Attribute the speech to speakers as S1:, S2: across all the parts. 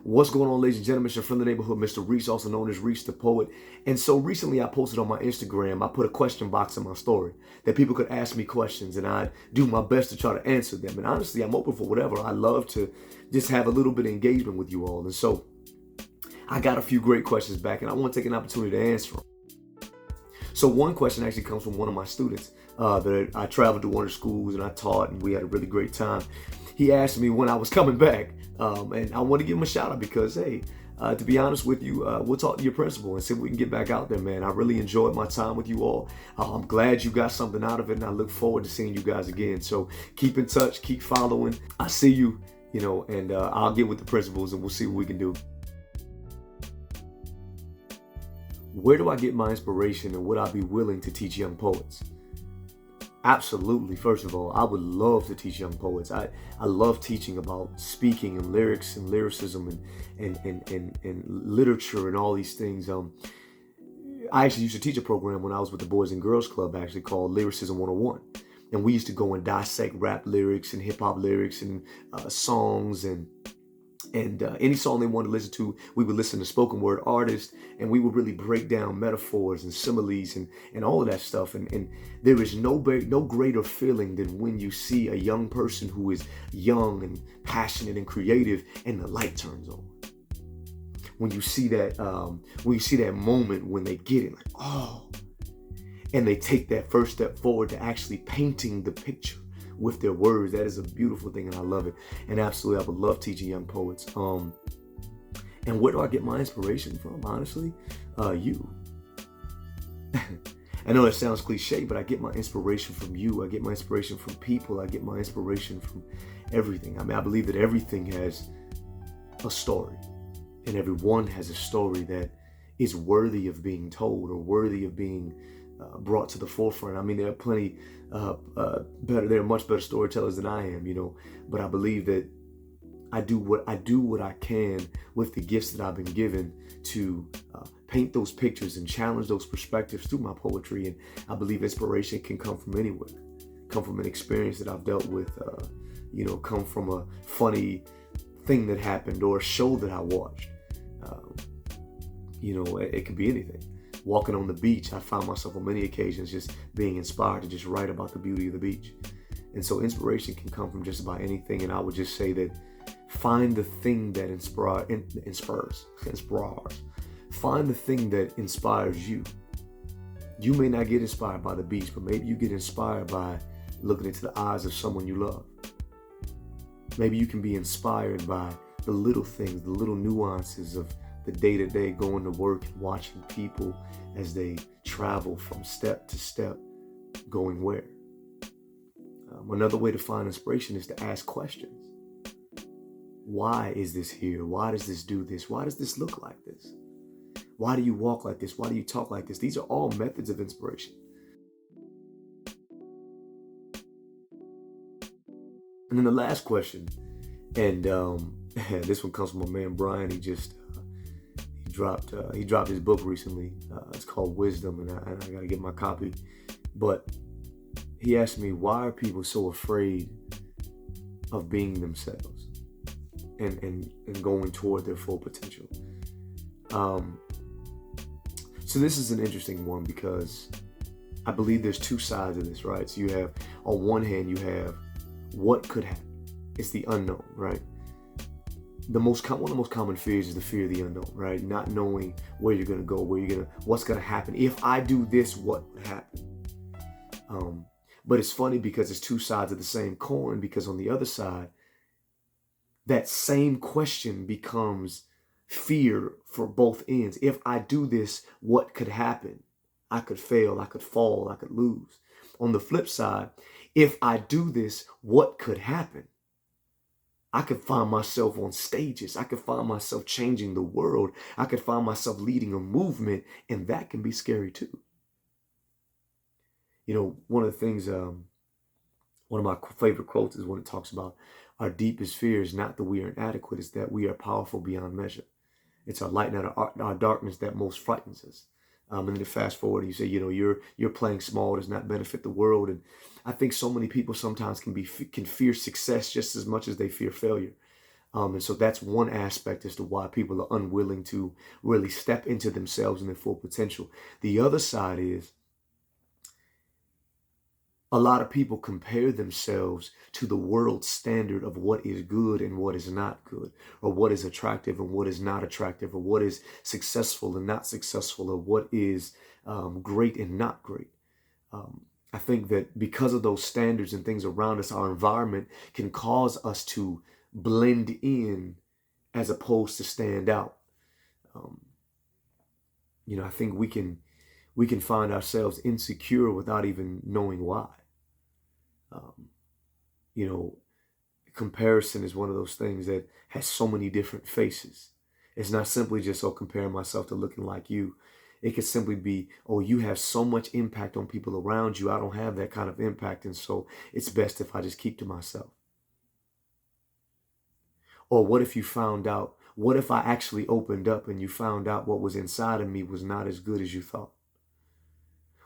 S1: What's going on, ladies and gentlemen? It's your friend in the neighborhood, Mr. Reese, also known as Reese the Poet. And so recently I posted on my Instagram, I put a question box in my story that people could ask me questions and I'd do my best to try to answer them. And honestly, I'm open for whatever. I love to just have a little bit of engagement with you all. And so I got a few great questions back and I want to take an opportunity to answer them. So one question actually comes from one of my students that I traveled to one of the schools and I taught, and we had a really great time. He asked me when I was coming back, and I want to give him a shout out because, hey, to be honest with you, we'll talk to your principal and see if we can get back out there, man. I really enjoyed my time with you all. I'm glad you got something out of it, and I look forward to seeing you guys again. So keep in touch, keep following. I see you, and I'll get with the principals and we'll see what we can do. Where do I get my inspiration, and would I be willing to teach young poets? Absolutely. First of all, I would love to teach young poets. I love teaching about speaking and lyrics and lyricism and literature and all these things. I actually used to teach a program when I was with the Boys and Girls Club, actually called Lyricism 101. And we used to go and dissect rap lyrics and hip hop lyrics and songs and any song they wanted to listen to. We would listen to spoken word artists, and we would really break down metaphors and similes and all of that stuff. And there is no greater feeling than when you see a young person who is young and passionate and creative, and the light turns on. When you see that moment when they get it, like, oh, and they take that first step forward to actually painting the picture with their words. That is a beautiful thing, and I love it. And absolutely, I would love teaching young poets. And where do I get my inspiration from? Honestly, you. I know it sounds cliche, but I get my inspiration from you. I get my inspiration from people. I get my inspiration from everything. I mean, I believe that everything has a story, and everyone has a story that is worthy of being told or worthy of being brought to the forefront. I mean, there are plenty there are much better storytellers than I am, but I believe that I do what I can with the gifts that I've been given to paint those pictures and challenge those perspectives through my poetry. And I believe inspiration can come from anywhere, come from an experience that I've dealt with, come from a funny thing that happened or a show that I watched. It could be anything. Walking on the beach, I found myself on many occasions just being inspired to just write about the beauty of the beach. And so inspiration can come from just about anything. And I would just say that find the thing that inspires. Find the thing that inspires you. You may not get inspired by the beach, but maybe you get inspired by looking into the eyes of someone you love. Maybe you can be inspired by the little things, the little nuances of the day-to-day, going to work and watching people as they travel from step to step, going where. Another way to find inspiration is to ask questions. Why is this here? Why does this do this? Why does this look like this? Why do you walk like this? Why do you talk like this? These are all methods of inspiration. And then the last question, and this one comes from my man Brian. He dropped his book recently. It's called Wisdom, and I got to get my copy. But he asked me, why are people so afraid of being themselves and going toward their full potential? So this is an interesting one because I believe there's two sides of this, right? So you have, on one hand, you have what could happen. It's the unknown, right? One of the most common fears is the fear of the unknown, right? Not knowing where you're going to go, what's going to happen. If I do this, what would happen? But it's funny because it's two sides of the same coin, because on the other side, that same question becomes fear for both ends. If I do this, what could happen? I could fail, I could fall, I could lose. On the flip side, if I do this, what could happen? I could find myself on stages. I could find myself changing the world. I could find myself leading a movement, and that can be scary too. One of the things, one of my favorite quotes is when it talks about our deepest fear is not that we are inadequate, it's that we are powerful beyond measure. It's our light and our darkness that most frightens us. And then fast forward, you say, you're playing small, does not benefit the world. And I think so many people sometimes can fear success just as much as they fear failure. And so that's one aspect as to why people are unwilling to really step into themselves and their full potential. The other side is a lot of people compare themselves to the world standard of what is good and what is not good, or what is attractive and what is not attractive, or what is successful and not successful, or what is great and not great. I think that because of those standards and things around us, our environment can cause us to blend in as opposed to stand out. Um, I think we can find ourselves insecure without even knowing why. Um, you know, Comparison is one of those things that has so many different faces. It's not simply just, oh, comparing myself to looking like you. It could simply be, oh, you have so much impact on people around you. I don't have that kind of impact. And so it's best if I just keep to myself. Or what if you found out, what if I actually opened up and you found out what was inside of me was not as good as you thought?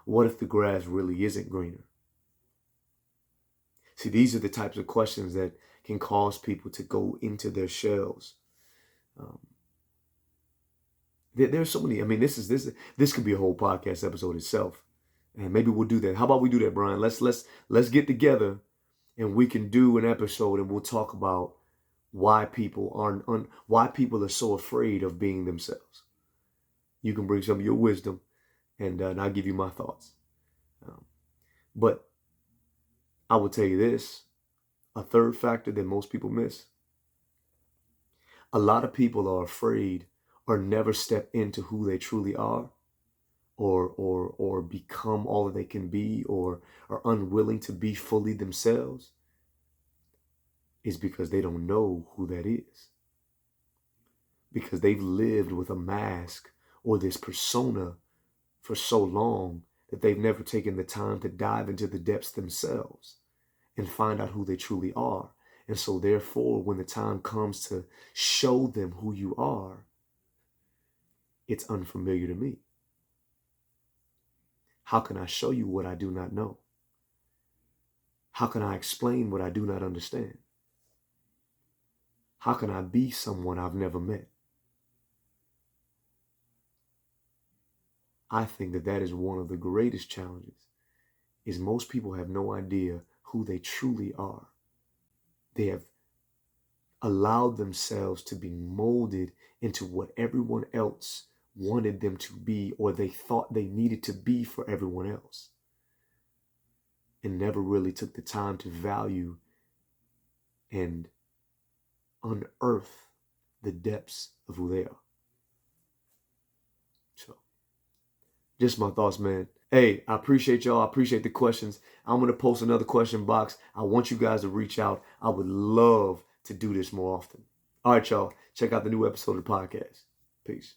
S1: What if the grass really isn't greener? See, these are the types of questions that can cause people to go into their shells. Um, there's so many. I mean, this could be a whole podcast episode itself, and maybe we'll do that. How about we do that, Brian? Let's get together, and we can do an episode, and we'll talk about why people why people are so afraid of being themselves. You can bring some of your wisdom, and I'll give you my thoughts. But I will tell you this: a third factor that most people miss. A lot of people are afraid or never step into who they truly are, or become all that they can be, or are unwilling to be fully themselves, is because they don't know who that is. Because they've lived with a mask or this persona for so long that they've never taken the time to dive into the depths themselves and find out who they truly are. And so therefore, when the time comes to show them who you are, it's unfamiliar to me. How can I show you what I do not know? How can I explain what I do not understand? How can I be someone I've never met? I think that is one of the greatest challenges, is most people have no idea who they truly are. They have allowed themselves to be molded into what everyone else wanted them to be, or they thought they needed to be for everyone else, and never really took the time to value and unearth the depths of who they are. So, just my thoughts, man. Hey, I appreciate y'all. I appreciate the questions. I'm going to post another question box. I want you guys to reach out. I would love to do this more often. All right, y'all. Check out the new episode of the podcast. Peace.